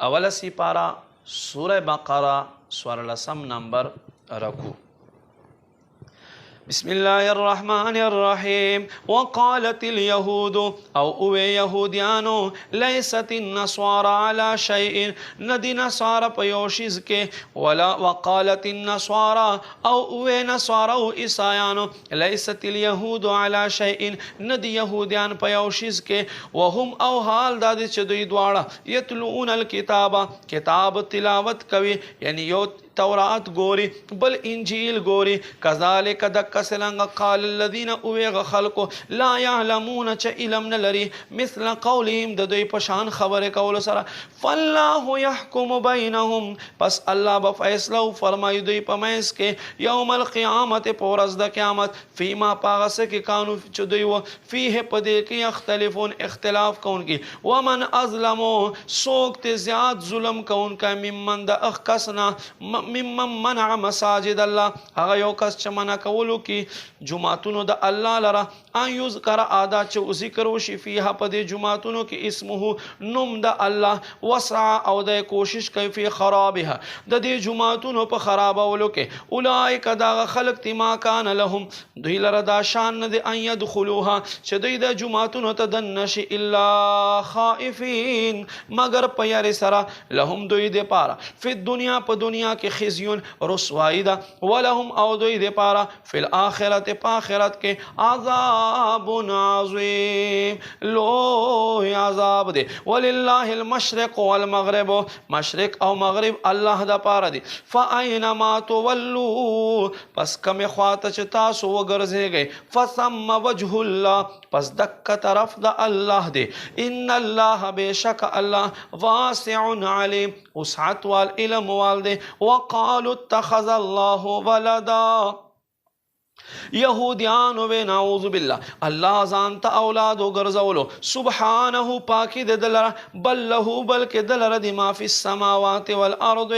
اول سپارہ سورہ بقرہ سورلسم نمبر رکو. بسم الله الرحمن الرحيم. وقالت اليهود او يهوديانو ليست النصارى على شيء ندي نصارى پيوشيز کے ولا وقالت النصارى او نصارى او عيسایانو ليست اليهود على شيء ندي يهوديان پيوشيز کے وهم او حال داد چ دوی دواړه يتلون الكتاب کتاب تلاوت کوي یعنی یو تورات گوری بل انجیل گوری کذالک دکسلنگ قال الذین اویغ خلقو لا یعلمون چا علم نلری مثل قولهم دوی پشان خبر قول سرا فاللہ یحکم بینهم پس اللہ بفیصلو فرمائی دوی پمیس کے یوم القیامت پورز دا قیامت فیما پاغس کی کانو چو دوی و فیہ پدے کی اختلفون اختلاف کون کی ومن ازلمو سوکت زیاد ظلم کون کا ممن دا اخکسنا ممن منع مساجد الله هغه یو کس چې منع کولو کې جمعتونو د الله لره ان یذکر ادا چې ذکر وشي فيها په دې جمعتونو کې اسمه نوم د الله وسع او د کوشش کوي په خرابها د دې جمعتونو په خرابولو کې اولئک دا خلق تما کان لهم دوی لره دا شان نه دي ان يدخلوها چې دوی د جمعتونو ته د نشي الا خائفين مگر په یاري سره لهم دوی د پاره په دنیا په دنیا کې خزیون رسوائی دا ولهم او دوی دے پارا فی الاخرت پا آخرت کے عذاب عظیم لو عذاب دے وللہ المشرق والمغرب مشرق او مغرب اللہ دا پارا دے فَأَيْنَمَا تُوَلُّوا پس کم خوات چتاسو وگرزے گئے فَثَمَّ وَجْهُ اللَّهِ پس دک طرف دا اللہ دے ان اللہ بے شک اللہ واسع علیم وسعت والعلم والدے وقالوا اتخذ الله ولدا یہودیان و نعوذ باللہ اللہ زانتا اولاد و گرزولو سبحانہو پاکی دے دلرا بل لہو بلکہ دلرا دی ما فی السماوات والارض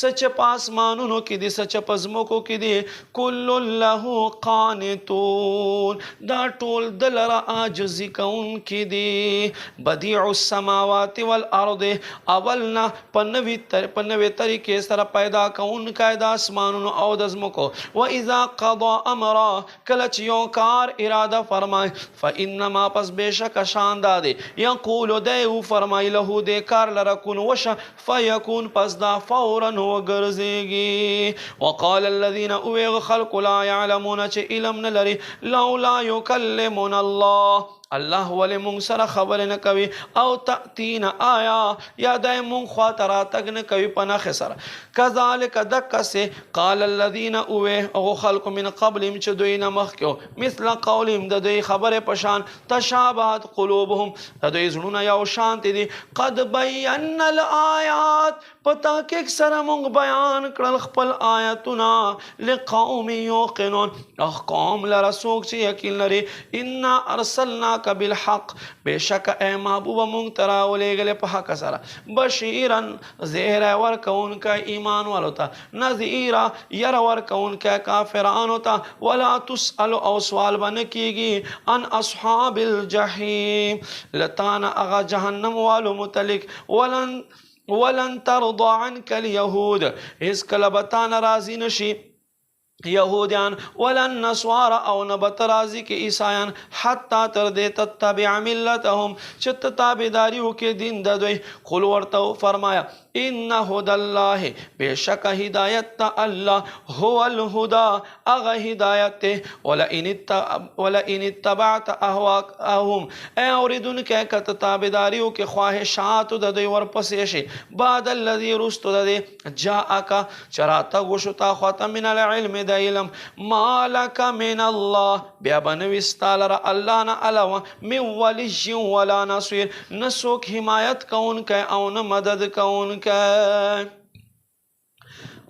سچ پاسمانونو کی دی سچ پزمکو کی دی کل لہو قانتون دا ٹول دلرا آجزی کون کی دی بدیع السماوات والارض اولنا پنوی طریقے سر پیدا کون قائد آسمانونو او دزمکو و اذا قضا امرا کلچ یو کار ارادہ فرمائے فإنما پس بے شک شاندہ دے یقول دیو فرمائی لہو دے کار لرکن وشا فیکون پس دا فوراً وگرزے گی وقال الذین اویغ خلق لا یعلمون چے علم نلری لولا یکلمون اللہ اللہ ولی مونگ سر خبر نکوی او تأتین آیا یا دائی مونگ خواتراتک نکوی پناخ سر کذالک دک سے قال الذین اوے او خلق من قبلیم چھ دوی نمخ کیو مثل قولیم دا دوی خبر پشان تشابہت قلوبهم دا دوی زنون یاو شانتی دی قد بین الآیات پتا کیک سر مونگ بیان کرل خپل آیتنا لقوم یوقنون اخ قوم لرسوک چھ یقین لری انا ارسلنا بالحق بے شک اے محبوب مونگ تراولے گلے پا حق سارا بشیرن زہر ورکون کا ایمان والوتا نذیرہ یر ورکون کا کافران ہوتا ولا تسأل او سوال بنکی گی ان اصحاب الجحیم لتانا اغا جہنم والو متلک ولن ترضى عنك اليهود اس کلبتان رازی نشی یہودیان ولن نسوار او نبت رازی کے عیسائیان حتی تردے تتبع ملتهم چت تابداریو کے دین ددوئی قل ورتو فرمایا ان ہد اللہ بے شک ہدایت اللہ هو الہدا اغا ہدایت ولئن اتبعت اہواءهم اے اوردن کے کت تابداریو کے خواہشات ددوئی ورپسیشی بعد الذی رست ددے جاءکا چراتا گوشتا خواتا من العلم دا علم مالک من اللہ بیا بنوستال را اللہ نا علاوہ من ولی ولا نصیر نسوک حمایت کون کے اون مدد کون کے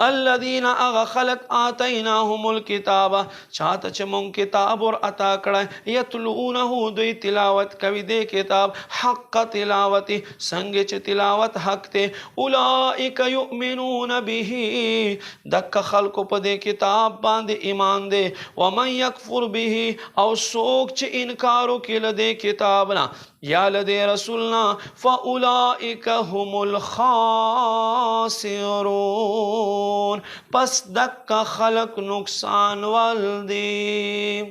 الذين اغ خلق آتیناهم الكتاب چاته چې مونږ کتاب ور عطا کړه یتلونه دوی تلاوت کوي د کتاب حق تلاوت څنګه چې تلاوت حق ته اولئک یؤمنون به دک خلق په دې کتاب باندې ایمان دي ومن یکفر به او څوک چې انکار وکړي له دې کتاب نه یا لدی رسولنا فاولئک هم الخاسرون پس دک خلق نقصان والدی.